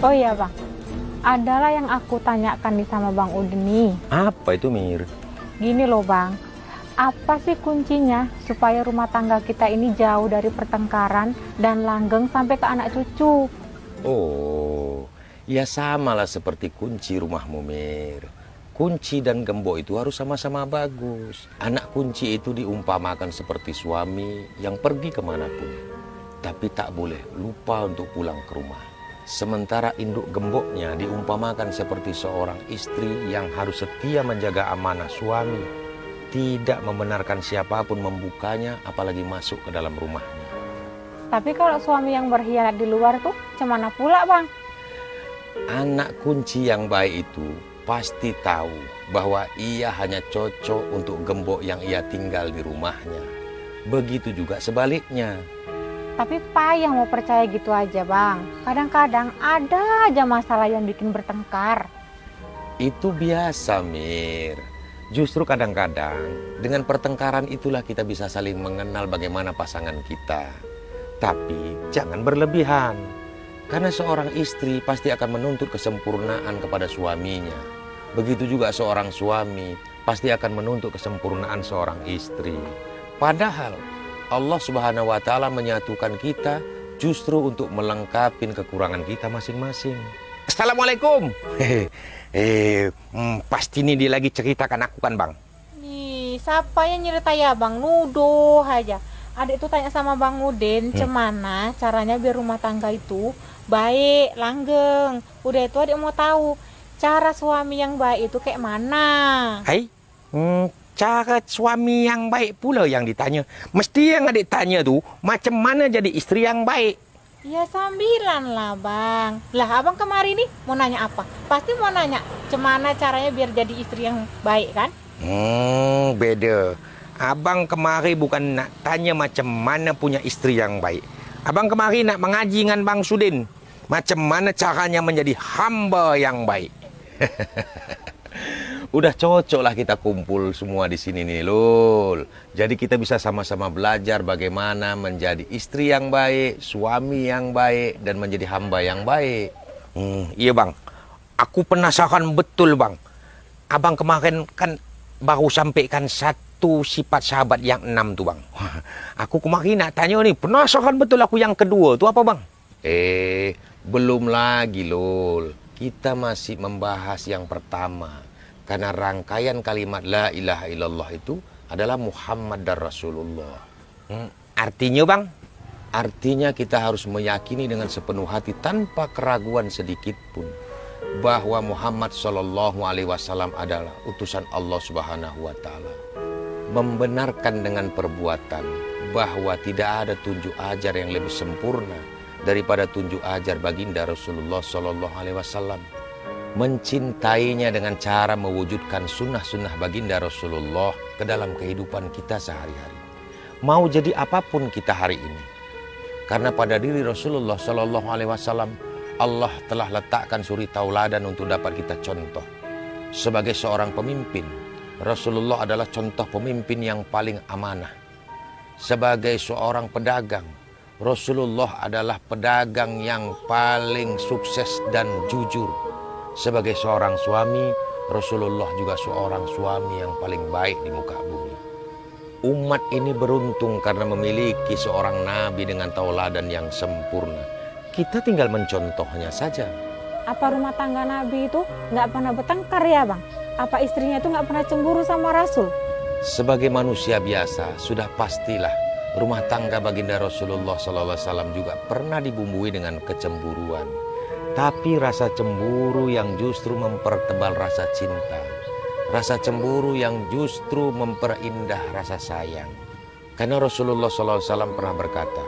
Oh iya Bang, adalah yang aku tanyakan nih sama Bang Udin nih. Apa itu, Mir? Gini loh Bang, apa sih kuncinya supaya rumah tangga kita ini jauh dari pertengkaran dan langgeng sampai ke anak cucu? Oh, ya samalah seperti kunci rumahmu, Mir. Kunci dan gembok itu harus sama-sama bagus. Anak kunci itu diumpamakan seperti suami yang pergi kemanapun, tapi tak boleh lupa untuk pulang ke rumah. Sementara induk gemboknya diumpamakan seperti seorang istri yang harus setia menjaga amanah suami, tidak membenarkan siapapun membukanya, apalagi masuk ke dalam rumahnya. Tapi kalau suami yang berkhianat di luar tuh, cemana pula Bang? Anak kunci yang baik itu pasti tahu bahwa ia hanya cocok untuk gembok yang ia tinggal di rumahnya. Begitu juga sebaliknya. Tapi payah mau percaya gitu aja Bang. Kadang-kadang ada aja masalah yang bikin bertengkar. Itu biasa, Mir. Justru kadang-kadang dengan pertengkaran itulah kita bisa saling mengenal bagaimana pasangan kita. Tapi jangan berlebihan. Karena seorang istri pasti akan menuntut kesempurnaan kepada suaminya. Begitu juga seorang suami pasti akan menuntut kesempurnaan seorang istri. Padahal Allah Subhanahu wa Ta'ala menyatukan kita justru untuk melengkapi kekurangan kita masing-masing. Assalamualaikum. Pasti ini dia lagi ceritakan aku kan, Bang? Nih, siapa yang nyerita ya Bang? Nuduh aja. Adik tuh tanya sama Bang Udin, cemana caranya biar rumah tangga itu baik, langgeng. Udah itu adik mau tahu cara suami yang baik itu kayak mana. Hai, cara suami yang baik pula yang ditanya. Mesti yang adik tanya tuh, macam mana jadi istri yang baik? Ya sambilan lah Bang. Lah abang kemari nih mau nanya apa? Pasti mau nanya cemana caranya biar jadi istri yang baik kan? Beda. Abang kemari bukan nak tanya macam mana punya istri yang baik. Abang kemari nak mengaji dengan Bang Sudin. Macam mana caranya menjadi hamba yang baik. Udah cocok lah kita kumpul semua di sini nih, Lul. Jadi kita bisa sama-sama belajar bagaimana menjadi istri yang baik, suami yang baik, dan menjadi hamba yang baik. Iya Bang, aku penasaran betul Bang. Abang kemarin kan baru sampaikan satu sifat sahabat yang 6 tuh Bang. Aku kemarin nak tanya nih, penasaran betul aku yang kedua tuh apa Bang? Belum lagi Lul. Kita masih membahas yang pertama. Karena rangkaian kalimat la ilaha illallah itu adalah Muhammad dan Rasulullah. Artinya Bang? Artinya kita harus meyakini dengan sepenuh hati tanpa keraguan sedikit pun bahwa Muhammad SAW adalah utusan Allah Subhanahu wa Ta'ala. Membenarkan dengan perbuatan bahwa tidak ada tunjuk ajar yang lebih sempurna daripada tunjuk ajar baginda Rasulullah SAW. Mencintainya dengan cara mewujudkan sunnah-sunnah baginda Rasulullah ke dalam kehidupan kita sehari-hari. Mau jadi apapun kita hari ini. Karena pada diri Rasulullah SAW, Allah telah letakkan suri tauladan untuk dapat kita contoh. Sebagai seorang pemimpin, Rasulullah adalah contoh pemimpin yang paling amanah. Sebagai seorang pedagang, Rasulullah adalah pedagang yang paling sukses dan jujur. Sebagai seorang suami, Rasulullah juga seorang suami yang paling baik di muka bumi. Umat ini beruntung karena memiliki seorang nabi dengan tauladan yang sempurna. Kita tinggal mencontohnya saja. Apa rumah tangga Nabi itu nggak pernah bertengkar ya Bang? Apa istrinya itu nggak pernah cemburu sama Rasul? Sebagai manusia biasa, sudah pastilah rumah tangga baginda Rasulullah SAW juga pernah dibumbui dengan kecemburuan. Tapi rasa cemburu yang justru mempertebal rasa cinta. Rasa cemburu yang justru memperindah rasa sayang. Karena Rasulullah SAW pernah berkata,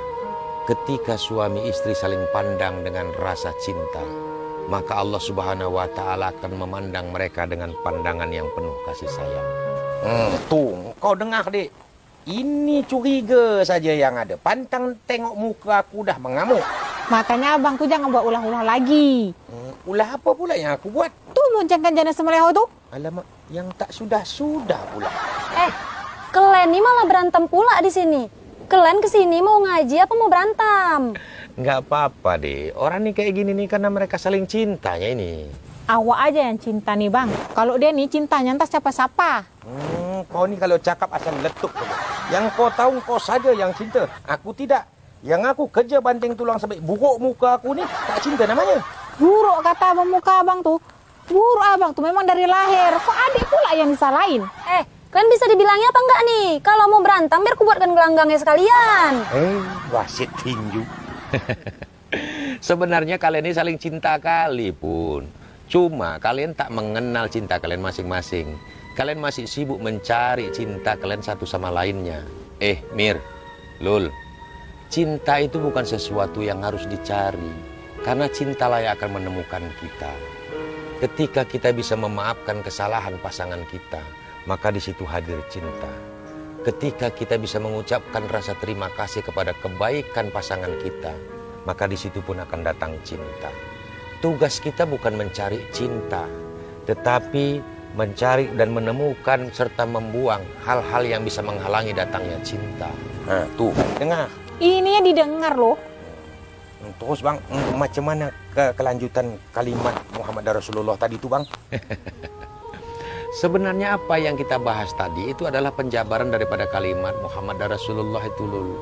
ketika suami istri saling pandang dengan rasa cinta, maka Allah Subhanahu wa Ta'ala akan memandang mereka dengan pandangan yang penuh kasih sayang. Tuh, kau dengar dek. Ini curiga saja yang ada. Pantang tengok muka aku dah mengamuk. Makanya abangku jangan buat ulah-ulah lagi. Ulah apa pula yang aku buat? Tuh loncengkan jana semeleho tuh. Alamak, yang tak sudah-sudah pula. Kalian ini malah berantem pula di sini. Kalian kesini mau ngaji apa mau berantem? Nggak apa-apa deh, orang nih kayak gini nih karena mereka saling cintanya ini. Awak aja yang cinta nih bang. Kalau dia nih cintanya entah siapa-siapa. Kau nih kalau cakap asal letup. Yang kau tahu kau saja yang cinta, aku tidak. Yang aku kerja banting tulang sampai buruk muka aku nih, tak cinta namanya. Buruk kata abang muka abang tuh. Buruk abang tuh memang dari lahir. Kok adik pula yang disalahin? Kalian bisa dibilangnya apa enggak nih? Kalau mau berantem biar ku buatkan gelanggangnya sekalian. Wasit tinju. Sebenarnya kalian ini saling cinta kali pun. Cuma kalian tak mengenal cinta kalian masing-masing. Kalian masih sibuk mencari cinta kalian satu sama lainnya. Mir, Lul, cinta itu bukan sesuatu yang harus dicari. Karena cintalah yang akan menemukan kita. Ketika kita bisa memaafkan kesalahan pasangan kita, maka di situ hadir cinta. Ketika kita bisa mengucapkan rasa terima kasih kepada kebaikan pasangan kita, maka di situ pun akan datang cinta. Tugas kita bukan mencari cinta, tetapi mencari dan menemukan serta membuang hal-hal yang bisa menghalangi datangnya cinta. Nah, tuh, dengar. Ini yang didengar loh. Terus bang, macam mana kelanjutan kalimat Muhammad Rasulullah tadi itu bang? Sebenarnya apa yang kita bahas tadi itu adalah penjabaran daripada kalimat Muhammad Rasulullah itu Lul.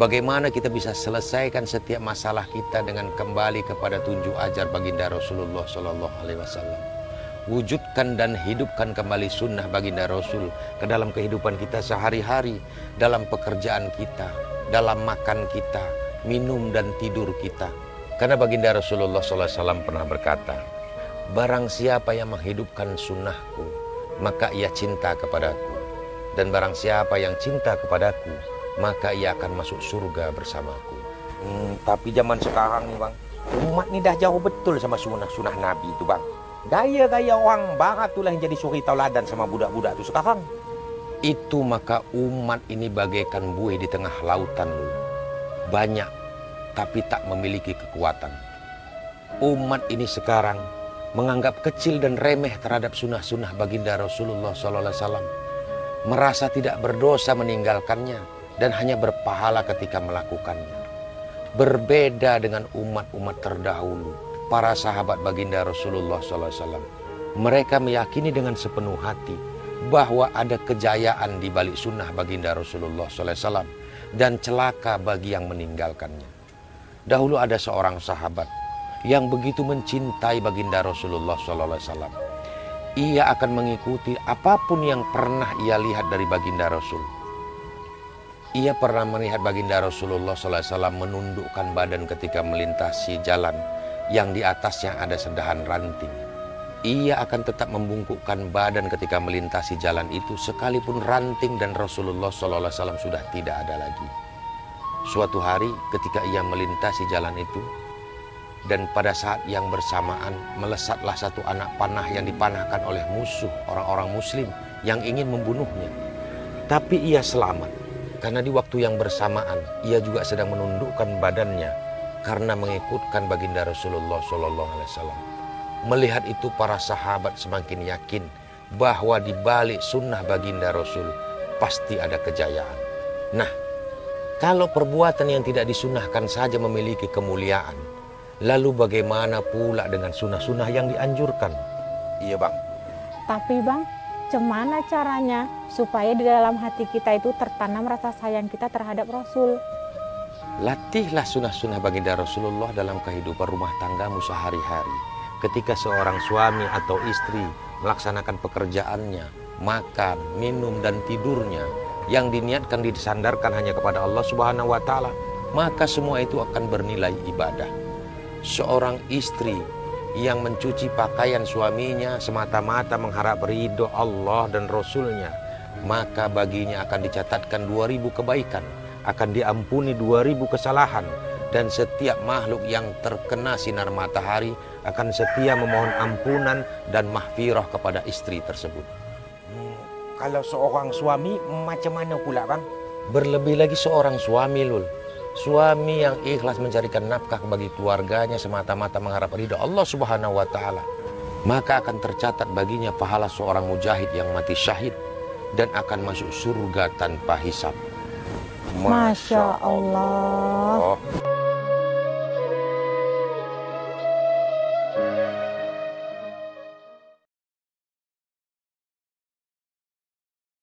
Bagaimana kita bisa selesaikan setiap masalah kita dengan kembali kepada tunjuk ajar baginda Rasulullah Sallallahu Alaihi Wasallam. Wujudkan dan hidupkan kembali sunnah baginda Rasul ke dalam kehidupan kita sehari-hari, dalam pekerjaan kita, dalam makan kita, minum dan tidur kita. Karena baginda Rasulullah Sallallahu Alaihi Wasallam pernah berkata, barang siapa yang menghidupkan sunnahku, maka ia cinta kepadaku. Dan barang siapa yang cinta kepadaku, maka ia akan masuk surga bersamaku. Tapi zaman sekarang nih bang, umat ini dah jauh betul sama sunnah-sunnah Nabi itu bang. Gaya-gaya orang barat itulah yang jadi suri tauladan sama budak-budak itu sekarang. Itu maka umat ini bagaikan buih di tengah lautan loh. Banyak, tapi tak memiliki kekuatan. Umat ini sekarang menganggap kecil dan remeh terhadap sunnah-sunnah baginda Rasulullah SAW. Merasa tidak berdosa meninggalkannya dan hanya berpahala ketika melakukannya. Berbeda dengan umat-umat terdahulu, para sahabat baginda Rasulullah SAW. Mereka meyakini dengan sepenuh hati bahwa ada kejayaan di balik sunnah baginda Rasulullah SAW dan celaka bagi yang meninggalkannya. Dahulu ada seorang sahabat yang begitu mencintai baginda Rasulullah SAW. Ia akan mengikuti apapun yang pernah ia lihat dari baginda Rasul. Ia pernah melihat baginda Rasulullah SAW menundukkan badan ketika melintasi jalan yang di atasnya ada sedahan ranting. Ia akan tetap membungkukkan badan ketika melintasi jalan itu sekalipun ranting dan Rasulullah SAW sudah tidak ada lagi. Suatu hari ketika ia melintasi jalan itu, dan pada saat yang bersamaan melesatlah satu anak panah yang dipanahkan oleh musuh orang-orang muslim yang ingin membunuhnya. Tapi ia selamat karena di waktu yang bersamaan ia juga sedang menundukkan badannya karena mengikutkan baginda Rasulullah SAW. Melihat itu para sahabat semakin yakin bahwa di balik sunnah baginda Rasul pasti ada kejayaan. Nah, kalau perbuatan yang tidak disunnahkan saja memiliki kemuliaan, lalu bagaimana pula dengan sunnah-sunnah yang dianjurkan? Iya bang. Tapi bang, gimana caranya supaya di dalam hati kita itu tertanam rasa sayang kita terhadap Rasul? Latihlah sunnah-sunnah baginda Rasulullah dalam kehidupan rumah tanggamu sehari-hari. Ketika seorang suami atau istri melaksanakan pekerjaannya, makan, minum, dan tidurnya yang diniatkan disandarkan hanya kepada Allah Subhanahu wa Ta'ala, maka semua itu akan bernilai ibadah. Seorang istri yang mencuci pakaian suaminya semata-mata mengharap ridho Allah dan Rasulnya, maka baginya akan dicatatkan 2000 kebaikan, akan diampuni 2000 kesalahan, dan setiap makhluk yang terkena sinar matahari akan setia memohon ampunan dan mahfirah kepada istri tersebut. Kalau seorang suami macam mana pula bang? Berlebih lagi seorang suami Lul. Suami yang ikhlas mencarikan nafkah bagi keluarganya semata-mata mengharap ridha Allah Subhanahu wa Ta'ala, maka akan tercatat baginya pahala seorang mujahid yang mati syahid dan akan masuk surga tanpa hisab. Masya Allah.